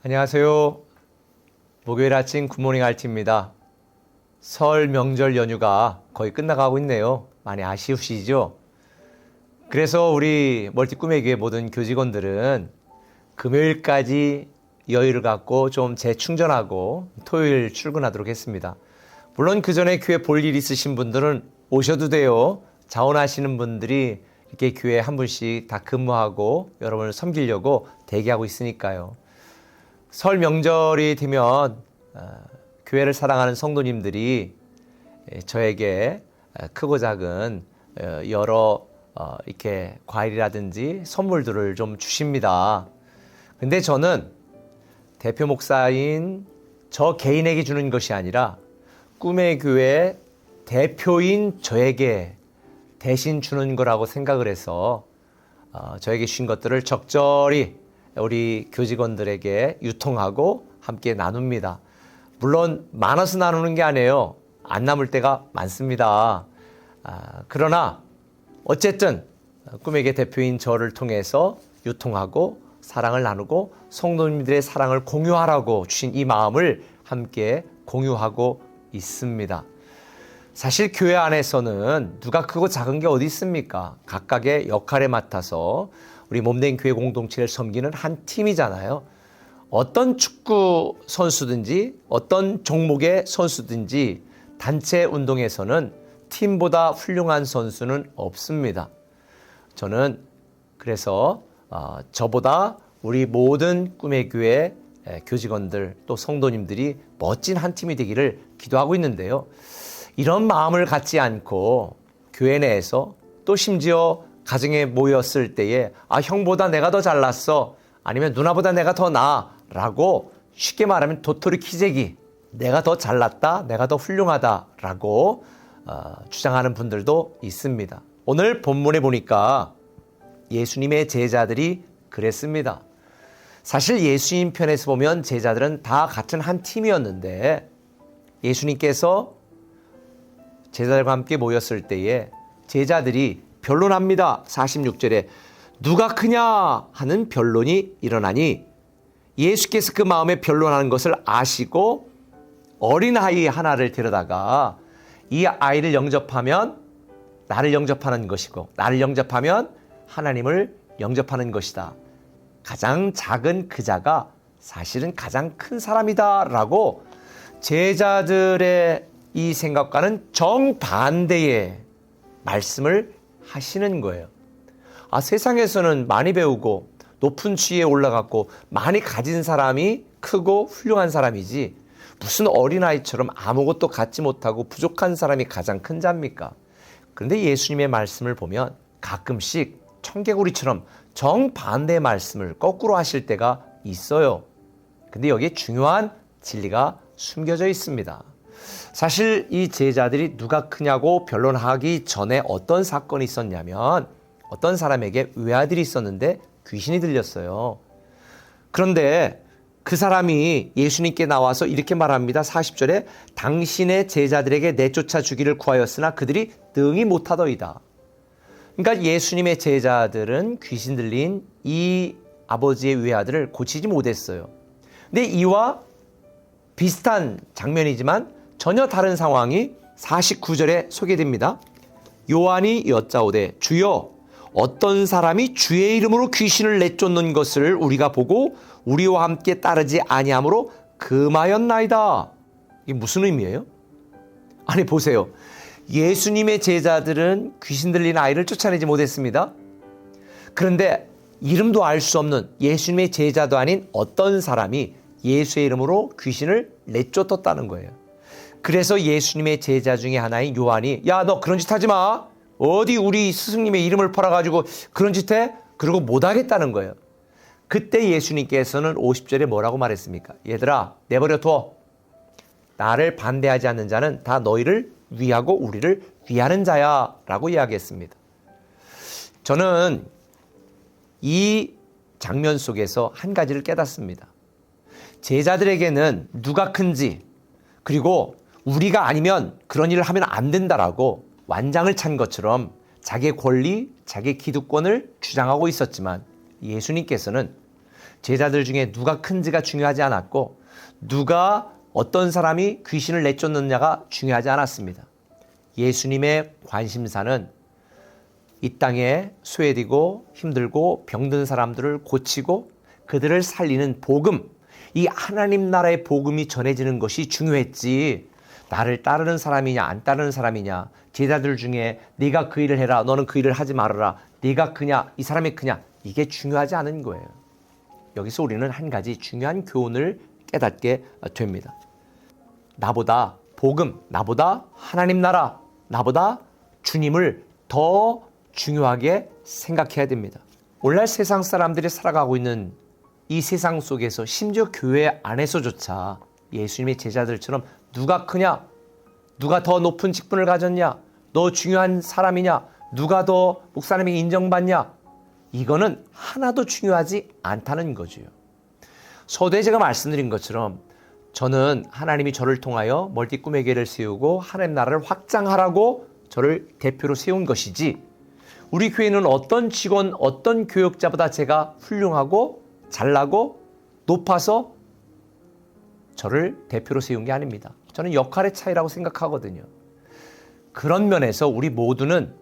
안녕하세요. 목요일 아침 굿모닝 RT입니다. 설 명절 연휴가 거의 끝나가고 있네요. 많이 아쉬우시죠? 그래서 우리 멀티꿈의 교회 모든 교직원들은 금요일까지 여유를 갖고 좀 재충전하고 토요일 출근하도록 했습니다. 물론 그 전에 교회 볼 일 있으신 분들은 오셔도 돼요. 자원하시는 분들이 이렇게 교회에 한 분씩 다 근무하고 여러분을 섬기려고 대기하고 있으니까요. 설 명절이 되면 교회를 사랑하는 성도님들이 저에게 크고 작은 여러 이렇게 과일이라든지 선물들을 좀 주십니다. 근데 저는 대표 목사인 저 개인에게 주는 것이 아니라 꿈의 교회 대표인 저에게 대신 주는 거라고 생각을 해서 저에게 주신 것들을 적절히 우리 교직원들에게 유통하고 함께 나눕니다. 물론 많아서 나누는 게 아니에요. 안 남을 때가 많습니다. 그러나 어쨌든 꿈에게 대표인 저를 통해서 유통하고 사랑을 나누고 성도님들의 사랑을 공유하라고 주신 이 마음을 함께 공유하고 있습니다. 사실 교회 안에서는 누가 크고 작은 게 어디 있습니까? 각각의 역할에 맡아서 우리 몸된 교회 공동체를 섬기는 한 팀이잖아요. 어떤 축구 선수든지 어떤 종목의 선수든지 단체 운동에서는 팀보다 훌륭한 선수는 없습니다. 저는 그래서 저보다 우리 모든 꿈의 교회 교직원들 또 성도님들이 멋진 한 팀이 되기를 기도하고 있는데요. 이런 마음을 갖지 않고 교회 내에서 또 심지어 가정에 모였을 때에 형보다 내가 더 잘났어 아니면 누나보다 내가 더 나아 라고 쉽게 말하면 도토리 키재기 내가 더 잘났다 내가 더 훌륭하다 라고 주장하는 분들도 있습니다. 오늘 본문에 보니까 예수님의 제자들이 그랬습니다. 사실 예수님 편에서 보면 제자들은 다 같은 한 팀이었는데 예수님께서 제자들과 함께 모였을 때에 제자들이 변론합니다. 46절에 누가 크냐 하는 변론이 일어나니 예수께서 그 마음에 변론하는 것을 아시고 어린아이 하나를 데려다가 이 아이를 영접하면 나를 영접하는 것이고 나를 영접하면 하나님을 영접하는 것이다. 가장 작은 그 자가 사실은 가장 큰 사람이다 라고 제자들의 이 생각과는 정반대의 말씀을 하시는 거예요. 세상에서는 많이 배우고 높은 지위에 올라갔고 많이 가진 사람이 크고 훌륭한 사람이지 무슨 어린아이처럼 아무것도 갖지 못하고 부족한 사람이 가장 큰 자입니까? 그런데 예수님의 말씀을 보면 가끔씩 청개구리처럼 정반대의 말씀을 거꾸로 하실 때가 있어요. 근데 여기에 중요한 진리가 숨겨져 있습니다. 사실 이 제자들이 누가 크냐고 변론하기 전에 어떤 사건이 있었냐면 어떤 사람에게 외아들이 있었는데 귀신이 들렸어요. 그런데 그 사람이 예수님께 나와서 이렇게 말합니다. 40절에 당신의 제자들에게 내쫓아 주기를 구하였으나 그들이 능히 못하더이다. 그러니까 예수님의 제자들은 귀신 들린 이 아버지의 외아들을 고치지 못했어요. 근데 이와 비슷한 장면이지만 전혀 다른 상황이 49절에 소개됩니다. 요한이 여짜오되 주여 어떤 사람이 주의 이름으로 귀신을 내쫓는 것을 우리가 보고 우리와 함께 따르지 아니하므로 금하였나이다. 이게 무슨 의미예요? 아니 보세요. 예수님의 제자들은 귀신 들린 아이를 쫓아내지 못했습니다. 그런데 이름도 알 수 없는 예수님의 제자도 아닌 어떤 사람이 예수의 이름으로 귀신을 내쫓았다는 거예요. 그래서 예수님의 제자 중에 하나인 요한이 야 너 그런 짓 하지 마. 어디 우리 스승님의 이름을 팔아가지고 그런 짓 해? 그러고 못하겠다는 거예요. 그때 예수님께서는 50절에 뭐라고 말했습니까? 얘들아 내버려 둬. 나를 반대하지 않는 자는 다 너희를 위하고 우리를 위하는 자야 라고 이야기했습니다. 저는 이 장면 속에서 한 가지를 깨닫습니다. 제자들에게는 누가 큰지 그리고 우리가 아니면 그런 일을 하면 안 된다라고 완장을 찬 것처럼 자기의 권리, 자기의 기득권을 주장하고 있었지만 예수님께서는 제자들 중에 누가 큰지가 중요하지 않았고 누가 어떤 사람이 귀신을 내쫓느냐가 중요하지 않았습니다. 예수님의 관심사는 이 땅에 소외되고 힘들고 병든 사람들을 고치고 그들을 살리는 복음, 이 하나님 나라의 복음이 전해지는 것이 중요했지, 나를 따르는 사람이냐 안 따르는 사람이냐, 제자들 중에 네가 그 일을 해라, 너는 그 일을 하지 말아라, 네가 크냐 이 사람이 크냐, 이게 중요하지 않은 거예요. 여기서 우리는 한 가지 중요한 교훈을 깨닫게 됩니다. 나보다 복음, 나보다 하나님 나라, 나보다 주님을 더 중요하게 생각해야 됩니다. 오늘날 세상 사람들이 살아가고 있는 이 세상 속에서 심지어 교회 안에서조차 예수님의 제자들처럼 누가 크냐, 누가 더 높은 직분을 가졌냐, 너 중요한 사람이냐, 누가 더 목사님에게 인정받냐, 이거는 하나도 중요하지 않다는 거죠. 서두에 제가 말씀드린 것처럼 저는 하나님이 저를 통하여 멀티 꿈의 교회를 세우고 하나님 나라를 확장하라고 저를 대표로 세운 것이지, 우리 교회는 어떤 직원, 어떤 교역자보다 제가 훌륭하고 잘나고 높아서 저를 대표로 세운 게 아닙니다. 저는 역할의 차이라고 생각하거든요. 그런 면에서 우리 모두는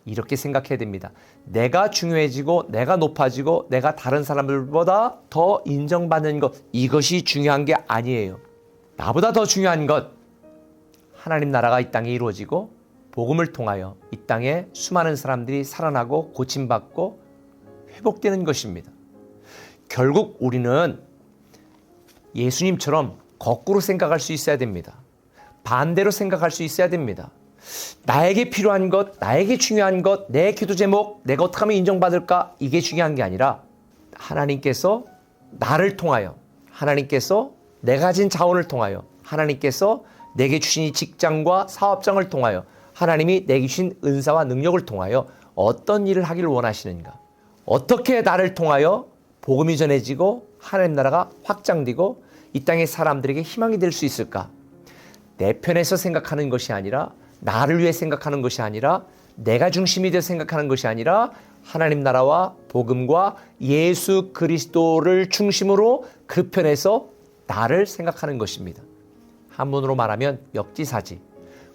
이렇게 생각해야 됩니다. 내가 중요해지고 내가 높아지고 내가 다른 사람들보다 더 인정받는 것, 이것이 중요한 게 아니에요. 나보다 더 중요한 것, 하나님 나라가 이 땅에 이루어지고 복음을 통하여 이 땅에 수많은 사람들이 살아나고 고침받고 회복되는 것입니다. 결국 우리는 예수님처럼 거꾸로 생각할 수 있어야 됩니다. 반대로 생각할 수 있어야 됩니다. 나에게 필요한 것, 나에게 중요한 것, 내 기도 제목, 내가 어떻게 하면 인정받을까, 이게 중요한 게 아니라 하나님께서 나를 통하여, 하나님께서 내가 가진 자원을 통하여, 하나님께서 내게 주신 이 직장과 사업장을 통하여, 하나님이 내게 주신 은사와 능력을 통하여 어떤 일을 하기를 원하시는가, 어떻게 나를 통하여 복음이 전해지고 하나님 나라가 확장되고 이 땅의 사람들에게 희망이 될 수 있을까. 내 편에서 생각하는 것이 아니라, 나를 위해 생각하는 것이 아니라, 내가 중심이 되어 생각하는 것이 아니라 하나님 나라와 복음과 예수 그리스도를 중심으로 그 편에서 나를 생각하는 것입니다. 한문으로 말하면 역지사지,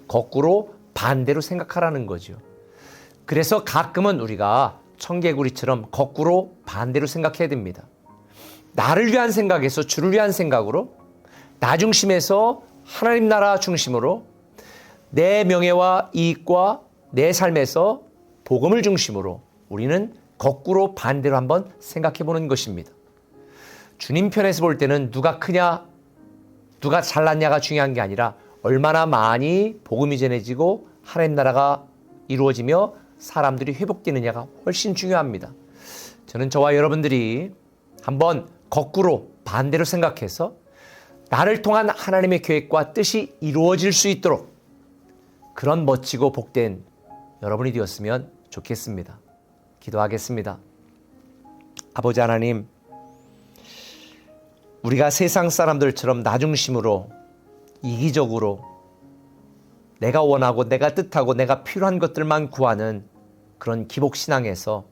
거꾸로 반대로 생각하라는 거죠. 그래서 가끔은 우리가 청개구리처럼 거꾸로 반대로 생각해야 됩니다. 나를 위한 생각에서 주를 위한 생각으로, 나 중심에서 하나님 나라 중심으로, 내 명예와 이익과 내 삶에서 복음을 중심으로 우리는 거꾸로 반대로 한번 생각해 보는 것입니다. 주님 편에서 볼 때는 누가 크냐, 누가 잘났냐가 중요한 게 아니라 얼마나 많이 복음이 전해지고 하나님 나라가 이루어지며 사람들이 회복되느냐가 훨씬 중요합니다. 저는 저와 여러분들이 한번 거꾸로 반대로 생각해서 나를 통한 하나님의 계획과 뜻이 이루어질 수 있도록 그런 멋지고 복된 여러분이 되었으면 좋겠습니다. 기도하겠습니다. 아버지 하나님, 우리가 세상 사람들처럼 나 중심으로 이기적으로 내가 원하고 내가 뜻하고 내가 필요한 것들만 구하는 그런 기복신앙에서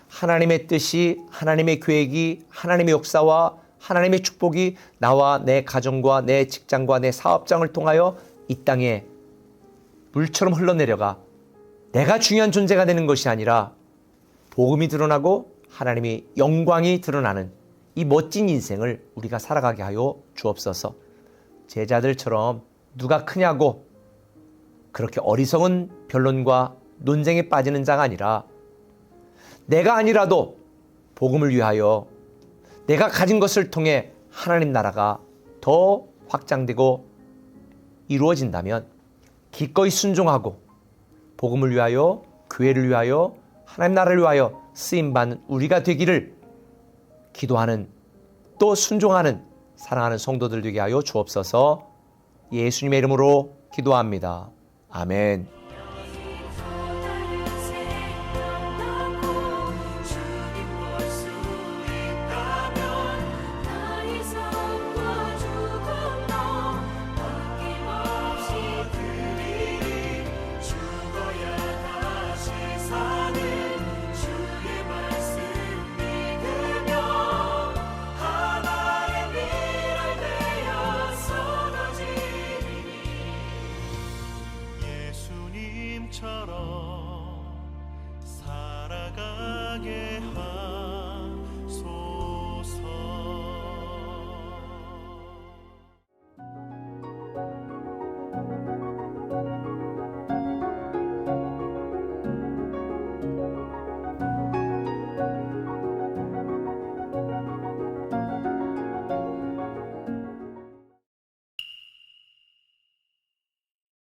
하나님의 뜻이, 하나님의 계획이, 하나님의 역사와 하나님의 축복이 나와 내 가정과 내 직장과 내 사업장을 통하여 이 땅에 물처럼 흘러내려가 내가 중요한 존재가 되는 것이 아니라 복음이 드러나고 하나님의 영광이 드러나는 이 멋진 인생을 우리가 살아가게 하여 주옵소서. 제자들처럼 누가 크냐고 그렇게 어리석은 변론과 논쟁에 빠지는 자가 아니라, 내가 아니라도 복음을 위하여 내가 가진 것을 통해 하나님 나라가 더 확장되고 이루어진다면 기꺼이 순종하고 복음을 위하여, 교회를 위하여, 하나님 나라를 위하여 쓰임받는 우리가 되기를 기도하는, 또 순종하는 사랑하는 성도들 되게 하여 주옵소서. 예수님의 이름으로 기도합니다. 아멘.